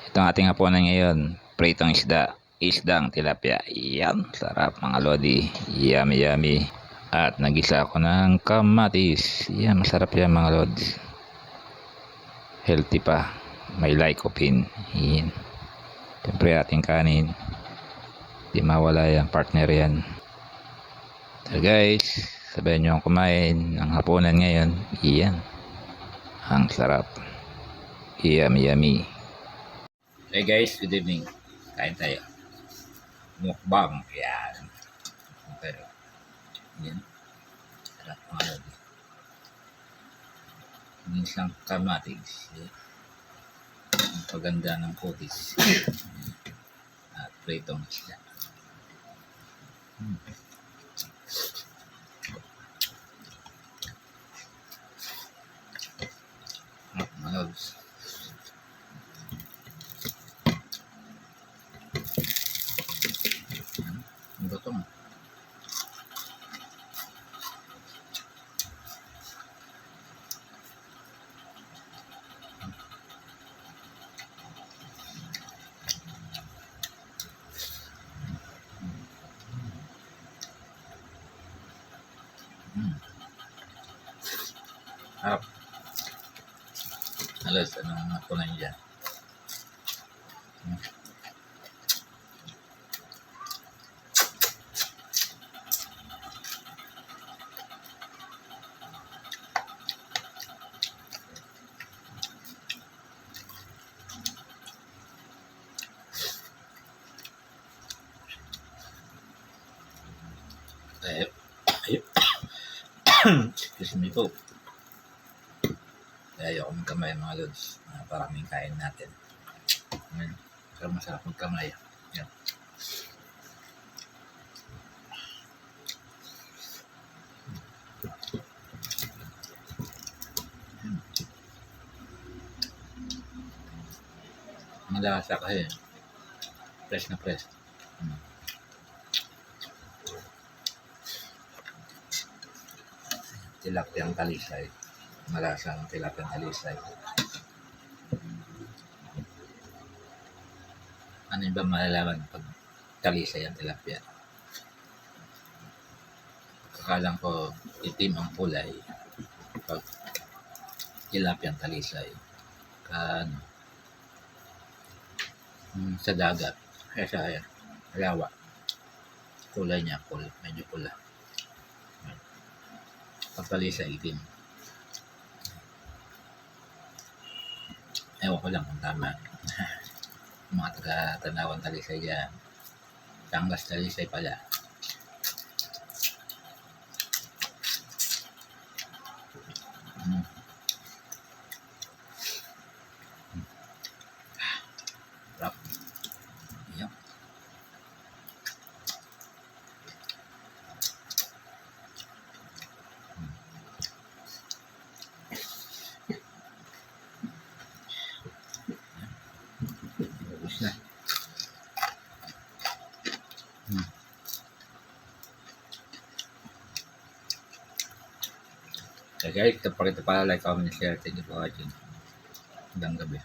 Ito ang ating hapunan ngayon. Pritong isda. Isdang tilapia. Yan. Sarap mga lodi. Yummy yummy. At nagisa ako ng kamatis. Yan. Masarap yan mga lods. Healthy pa. May lycopene. Yan. Siyempre ating kanin. Di mawala yan. Partner yan. So guys. Sabayan nyo ang kumain ng hapunan ngayon. Yan. Ang sarap. Yummy yummy. Hey guys, good evening. Kain tayo. Mukbang. Yan. Pero, yan. Sarap mga lodi. Minsang kamatis. Yan. Ang paganda ng kutis. At pritong isda. Mga lodi. Ang gutong. Harap. Alas, anong nakunan dyan? Excuse me po. Kaya ayoko magkamay mga lods. Paraming kain natin. Ayan. Pero masarap magkamay. Yan. Malasa kasi. Fresh na fresh. Tilapiyang talisay. Malasang tilapiyang talisay. Ano yung ba malalaman pag talisay ang tilapia? Kakalang ko itim ang kulay pag tilapiyang talisay. Sa dagat kaya sa lawa kulay niya medyo pula. Pag talisay itim. Ewan ko lang kung tama. Mga taga-Tanawan talisay dyan. Tangas talisay pala. Sarap. Yan. Ubus na. Okay guys, ito pa rin pala, like, comment, share. Thank you for watching. Hanggang gabi.